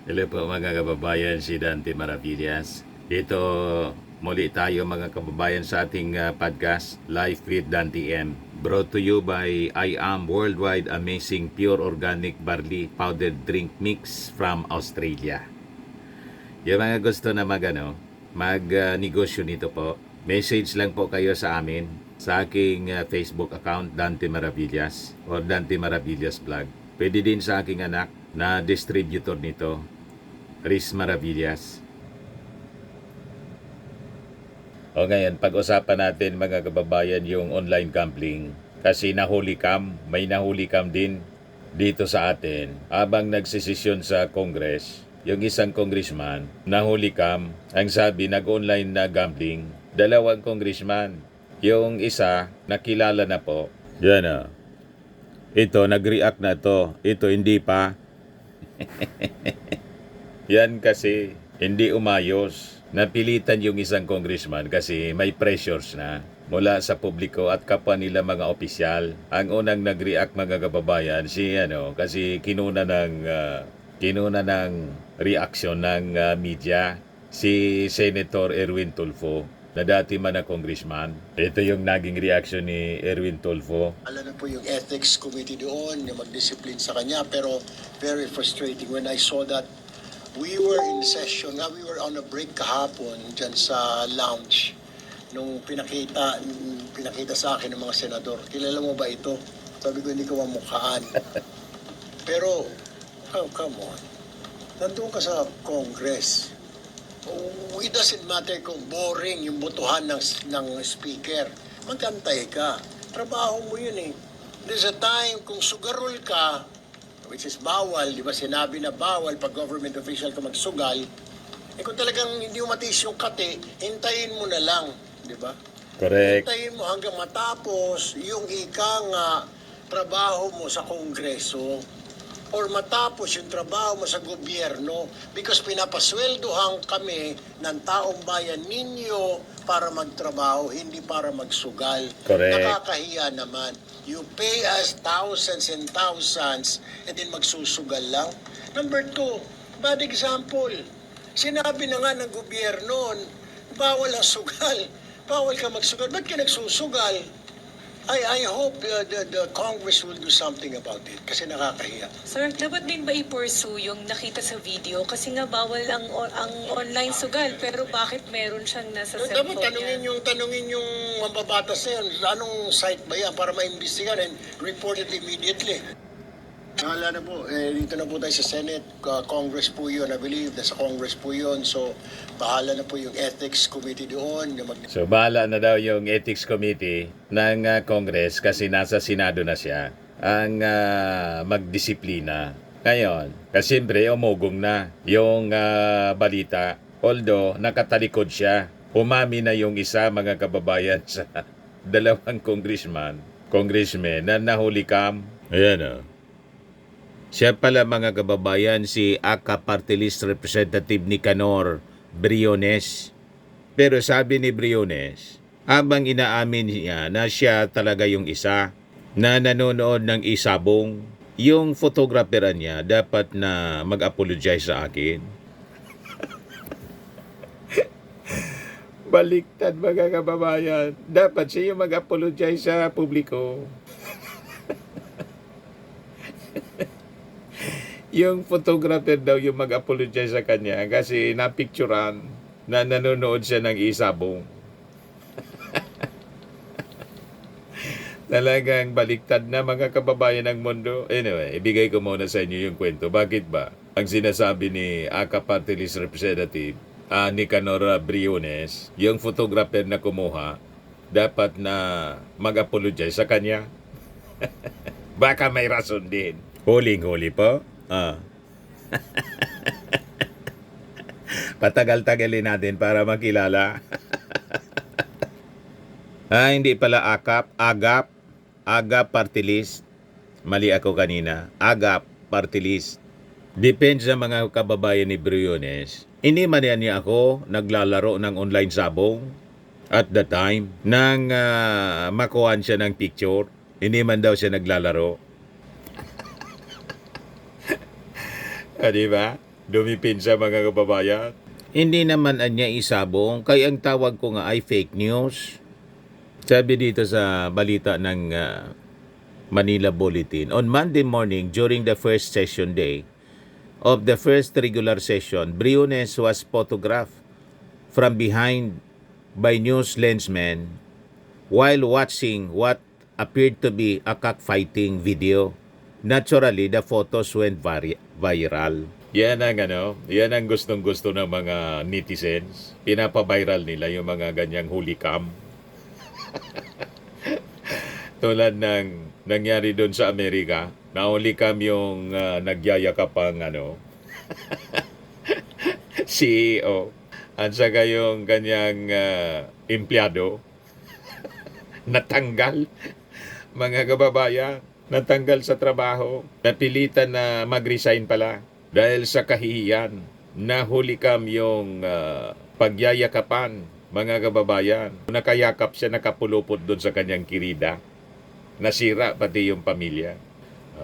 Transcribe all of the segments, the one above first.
Hello po mga kababayan, si Dante Maravillas. Dito muli tayo mga kababayan sa ating podcast, Life with Dante M. Brought to you by I Am Worldwide Amazing Pure Organic Barley Powdered Drink Mix from Australia. Yung mga gusto na mag-negosyo nito po, message lang po kayo sa amin sa aking Facebook account, Dante Maravillas or Dante Maravillas Vlog. Pwede din sa aking anak na distributor nito, Riz Maravillas. O ngayon, pag-usapan natin mga kababayan yung online gambling. Kasi may nahuli cam din dito sa atin. Habang nagsisesyon sa Congress, yung isang congressman, nahuli cam, ang sabi nag-online na gambling. Dalawang congressman. Yung isa, nakilala na po. Yan o. Ito, nag-react na to. Ito, hindi pa. Yan kasi hindi umayos. Napilitan yung isang congressman kasi may pressures na mula sa publiko at kapwa nila mga opisyal. Ang unang nag-react mga kababayan kasi kinuna ng reaction ng media si Senator Erwin Tulfo na dati man na congressman. Ito yung naging reaction ni Erwin Tulfo. Alam na po yung ethics committee doon, yung mag-discipline sa kanya, pero very frustrating when I saw that we were in session, we were on a break kahapon dyan sa lounge nung pinakita sa akin ng mga senador. Kilala mo ba ito? Sabi ko, hindi ko mamukhaan. Pero, come on. Nandun ka sa Congress. Oh, it doesn't matter kung boring yung botohan ng speaker. Magantay ka. Trabaho mo yun eh. There's a time kung sugarol ka, which is bawal, di ba sinabi na bawal pag government official ka magsugal, kung talagang hindi mo matiis yung kate, hintayin mo na lang, di ba? Correct. Hintayin mo hanggang matapos yung trabaho mo sa Kongreso or matapos yung trabaho mo sa gobyerno because pinapasweldohan kami ng taong bayan ninyo para magtrabaho, hindi para magsugal. Correct. Nakakahiya naman. You pay us thousands and thousands and then magsusugal lang. Number 2, bad example. Sinabi na nga ng gobyerno, bawal ang sugal. Bawal ka magsugal. Ba't ka nagsusugal? I hope the Congress will do something about it kasi nakakahiya. Sir, dapat din ba i-pursue yung nakita sa video? Kasi nga bawal ang online sugal, pero bakit meron siyang nasa cellphone Dapat niya? tanungin yung mababatas na yan. Anong site ba yan para maimbestigan and report it immediately? Bahala na po. Dito na po tayo sa Senate. Congress po yun. I believe nasa Congress po yun. So, bahala na po yung ethics committee doon. So bahala na daw yung ethics committee ng Congress kasi nasa Senado na siya ang magdisiplina. Ngayon, kasi siyempre umugong na yung balita. Although nakatalikod siya, umami na yung isa mga kababayan sa dalawang congressmen na nahuli cam. Ayan o. Siya pala mga kababayan si ACA Party List Representative Nicanor Briones. Pero sabi ni Briones, habang inaamin niya na siya talaga yung isa na nanonood ng isabong, yung photographer niya dapat na mag-apologize sa akin. Baliktad mga kababayan. Dapat siya yung mag-apologize sa publiko. Yung photographer daw yung mag-apologize sa kanya kasi napicturan na nanonood siya ng isabong. Talagang baliktad na mga kababayan ng mundo. Anyway, ibigay ko muna sa inyo yung kwento. Bakit ba? Ang sinasabi ni ACA Party List Representative Nicanor Briones, yung photographer na kumuha, dapat na mag-apologize sa kanya. Baka may rason din. Huling-huli po. Patagal-tagalin natin para makilala. Hindi pala AGAP Party List. Mali ako kanina. AGAP Party List. Depende sa mga kababayan ni Briones. Hindi man niya ako naglalaro ng online sabong at the time nang makuhaan siya ng picture. Hindi man daw siya naglalaro. Di ba? Dumipinsa mga kababayan. Hindi naman anya isabong, kaya ang tawag ko nga ay fake news. Sabi dito sa balita ng Manila Bulletin, on Monday morning during the first session day of the first regular session, Briones was photographed from behind by news lensmen while watching what appeared to be a cockfighting video. Naturally, the photos went viral. Yan ang gustong-gusto ng mga netizens. Pinapa-viral nila yung mga ganyang huli cam. Tulad ng nangyari doon sa Amerika, na huli cam yung nagyayakap ang CEO at saka yung kanyang empleyado natanggal, mga kababayan, natanggal sa trabaho, napilitan na mag-resign pala dahil sa kahihiyan. Nahuli kam yung pagyayakapan, mga kababayan. Nakayakap siya, nakapulupot doon sa kanyang kirida. Nasira pati yung pamilya.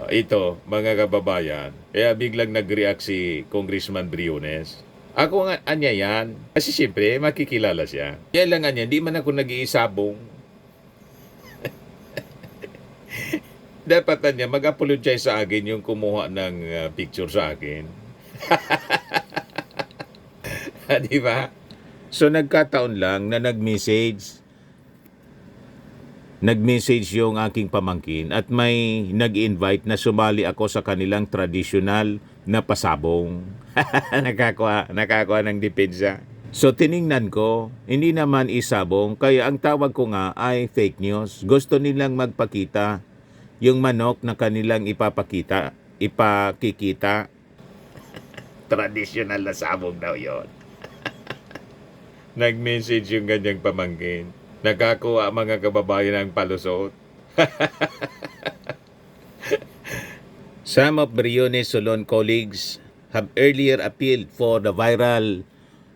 Ito, mga kababayan, kaya biglang nag-react si Congressman Briones. Ako nga, anya yan. Kasi siyempre, makikilala siya. Kaya lang anya, di man ako nag-iisabong. Dapat anya, mag-apologize sa akin yung kumuha ng picture sa akin. Di ba? So, nagkataon lang na nag-message yung aking pamangkin at may nag-invite na sumali ako sa kanilang traditional na pasabong. Nakakuha ng depensa. So tiningnan ko, hindi naman isabong, kaya ang tawag ko nga ay fake news. Gusto nilang magpakita yung manok na kanilang ipakikita. Traditional na sabong daw yon. Nag-message yung ganyang pamangkin. Nakakuha mga kababayan ng palusot. Some of Briones Solon colleagues have earlier appealed for the viral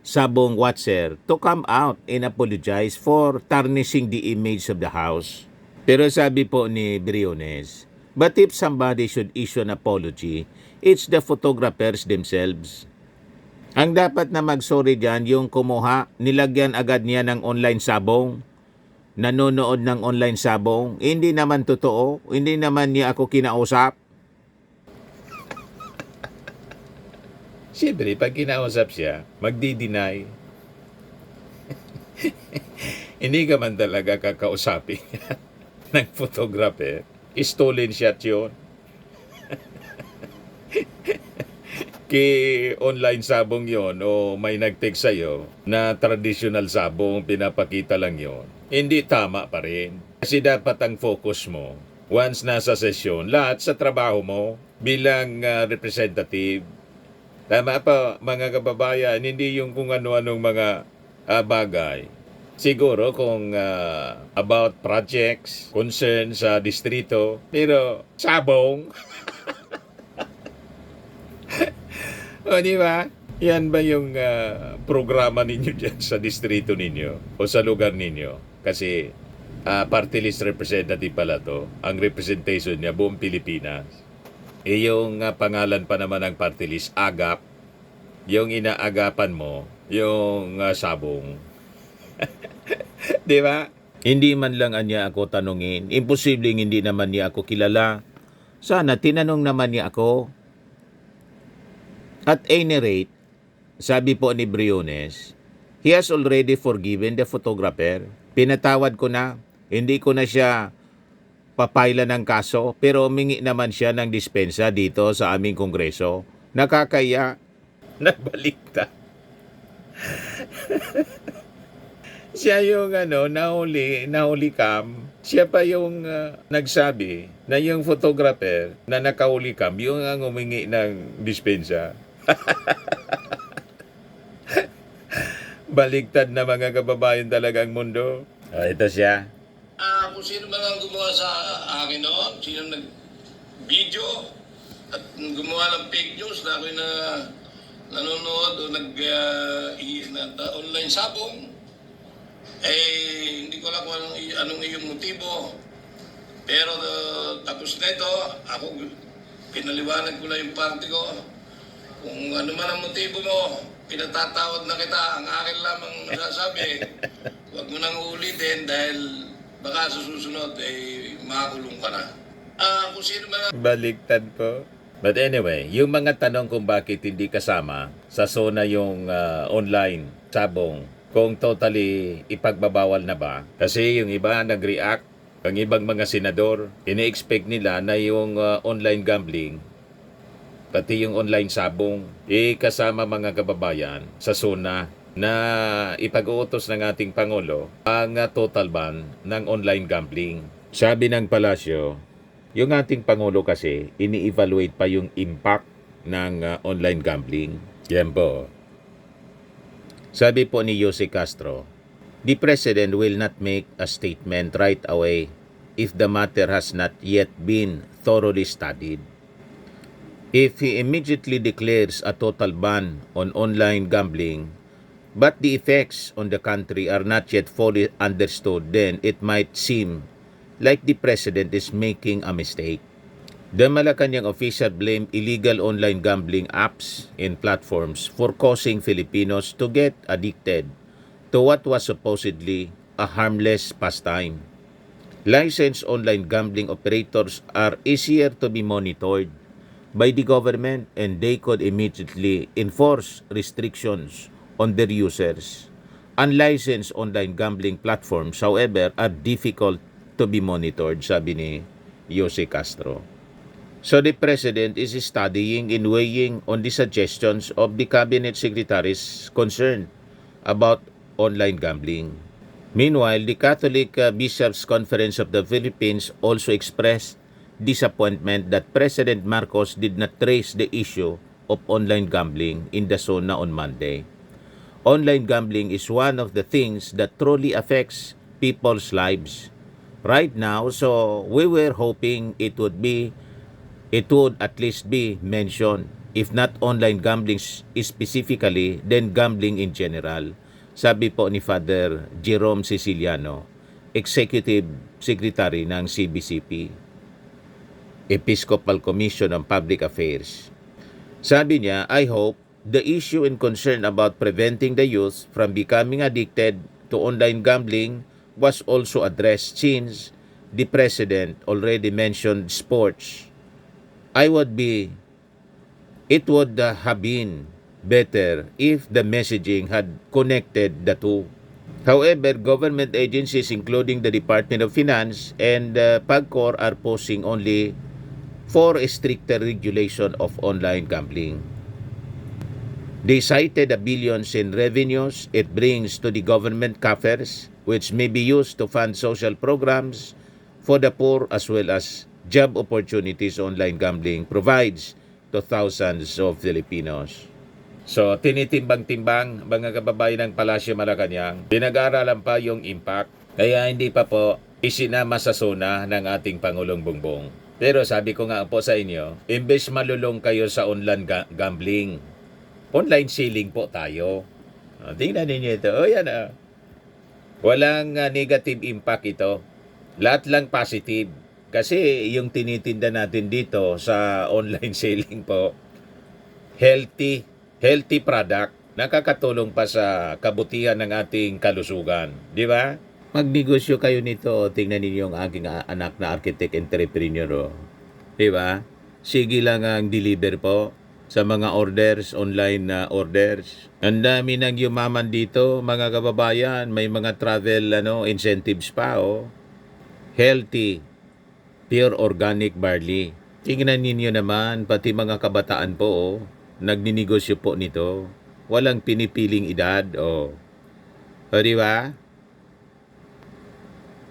sabong watcher to come out and apologize for tarnishing the image of the house. Pero sabi po ni Briones, but if somebody should issue an apology, it's the photographers themselves. Ang dapat na mag-sorry dyan, yung kumuha, nilagyan agad niya ng online sabong, nanonood ng online sabong, hindi naman totoo, hindi naman niya ako kinausap. Siyempre, pag kinausap siya, magdi-deny. Hindi ka man talaga kakausapin ng photographer. Stolen shot yun. Online sabong yon o may nag-text sa'yo na traditional sabong, pinapakita lang yon, hindi tama pa rin. Kasi dapat ang focus mo, once nasa sesyon, lahat sa trabaho mo bilang representative. Tama pa, mga kababayan, hindi yung kung ano-anong mga bagay. Siguro kung about projects, concern sa distrito, pero sabong. O, di ba? Yan ba yung programa ninyo dyan sa distrito ninyo o sa lugar ninyo? Kasi party list representative pala to. Ang representation niya buong Pilipinas. Yung pangalan pa naman ng party list, AGAP. Yung inaagapan mo, yung sabong. Di ba? Hindi man lang niya ako tanungin. Imposibleng hindi naman niya ako kilala. Sana tinanong naman niya ako. At any rate, sabi po ni Briones, he has already forgiven the photographer. Pinatawad ko na, hindi ko na siya papaila ng kaso, pero humingi naman siya ng dispensa dito sa aming kongreso. Nakakaya, nagbaliktad. Siya yung nahuli cam. Siya pa yung nagsabi na yung photographer na nakahuli cam, yung ang humingi ng dispensa. Baliktad na mga kababayan talagang mundo. Ito siya. Kung sino man ang gumawa sa akin noon, sino nag-video at gumawa ng fake news na ako'y nanonood o online sabong, hindi ko alam kung anong iyong motibo. Pero tapos na ito, ako pinaliwanag ko na yung party ko Kung ano man ang motibo mo, pinatatawad na kita. Ang akin lamang masasabi, huwag mo nang ulitin dahil baka sa susunod, makakulong ka na. Kung sino man ang Baliktad po. But anyway, yung mga tanong kung bakit hindi kasama sa SONA yung online sabong, kung totally ipagbabawal na ba? Kasi yung iba nag-react, ang ibang mga senador, ini-expect nila na yung online gambling, pati yung online sabong, kasama mga kababayan sa SONA na ipag-uutos ng ating Pangulo ang total ban ng online gambling. Sabi ng Palasyo, yung ating Pangulo kasi, ini-evaluate pa yung impact ng online gambling. Yan po. Sabi po ni Jose Castro, the President will not make a statement right away if the matter has not yet been thoroughly studied. If he immediately declares a total ban on online gambling, but the effects on the country are not yet fully understood, then it might seem like the President is making a mistake. The Malacanang official blamed illegal online gambling apps and platforms for causing Filipinos to get addicted to what was supposedly a harmless pastime. Licensed online gambling operators are easier to be monitored by the government and they could immediately enforce restrictions on their users. Unlicensed online gambling platforms, however, are difficult to be monitored, sabi ni Jose Castro. So the President is studying and weighing on the suggestions of the Cabinet Secretaries concerned about online gambling. Meanwhile, the Catholic Bishops' Conference of the Philippines also expressed disappointment that President Marcos did not raise the issue of online gambling in the SONA on Monday. Online gambling is one of the things that truly affects people's lives right now, so we were hoping it would at least be mentioned, if not online gambling specifically, then gambling in general. Sabi po ni Father Jerome Siciliano, Executive Secretary ng CBCP, Episcopal Commission on Public Affairs. Sabi niya, I hope the issue and concern about preventing the youth from becoming addicted to online gambling was also addressed since the President already mentioned sports. It would have been better if the messaging had connected the two. However, government agencies including the Department of Finance and PAGCOR are pushing only for a stricter regulation of online gambling. They cited the billions in revenues it brings to the government coffers, which may be used to fund social programs for the poor as well as job opportunities online gambling provides to thousands of Filipinos. So, tinitimbang-timbang mga kababayan ng Palasyo Malacanang, pinag-aaralan pa yung impact, kaya hindi pa po isinama sa SONA ng ating Pangulong Bongbong. Pero sabi ko nga po sa inyo, imbes malulong kayo sa online gambling, online selling po tayo. Tingnan ninyo ito. Yan walang negative impact ito. Lahat lang positive. Kasi yung tinitinda natin dito sa online selling po, healthy product, nakakatulong pa sa kabutihan ng ating kalusugan. Di ba? Magnegosyo kayo nito. Tingnan ninyo yung aking anak na architect entrepreneur. Di ba? Sige lang ang deliver po sa mga orders, online na orders. Ang dami nang yumaman dito, mga kababayan. May mga travel incentives pa. Healthy, pure organic barley. Tingnan ninyo naman, pati mga kabataan po, nagninegosyo po nito. Walang pinipiling edad. O di ba?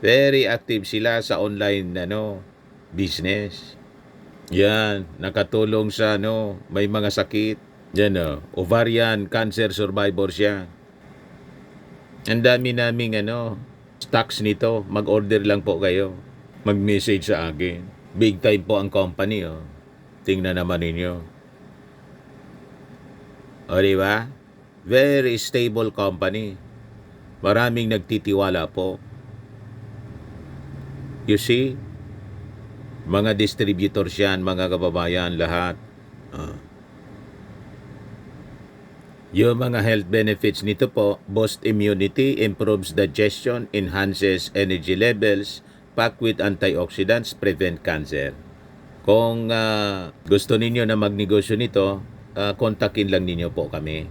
Very active sila sa online business. Yan, nakatulong sa may mga sakit. Yan ovarian cancer survivor siya. Ang dami naming stocks nito. Mag-order lang po kayo. Mag-message sa akin. Big time po ang company. Tingnan naman ninyo. O diba? Very stable company. Maraming nagtitiwala po. You see? Mga distributors yan, mga kababayan, lahat. Yung mga health benefits nito po, boost immunity, improves digestion, enhances energy levels, packed with antioxidants, prevent cancer. Kung gusto ninyo na magnegosyo nito, kontakin lang ninyo po kami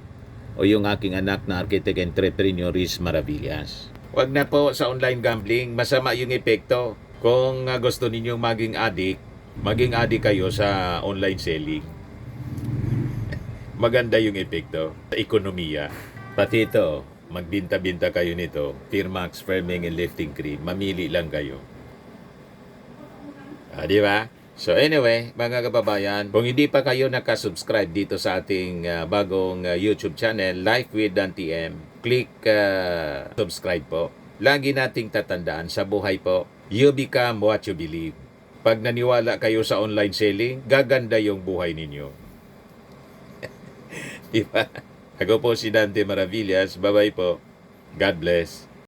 o yung aking anak na architect entrepreneur Riz Maravillas. Huwag na po sa online gambling, masama yung epekto. Kung gusto ninyong maging addict kayo sa online selling. Maganda yung epekto sa ekonomiya. Pati ito, magbinta-binta kayo nito, Firmax, Firming, and Lifting Cream. Mamili lang kayo. Di ba? So anyway, mga kababayan, kung hindi pa kayo nakasubscribe dito sa ating bagong YouTube channel, Life with Dan TM, click subscribe po. Lagi nating tatandaan sa buhay po, you become what you believe. Pag naniwala kayo sa online selling, gaganda yung buhay ninyo. Diba? Ako po si Dante Maravillas. Bye-bye po. God bless.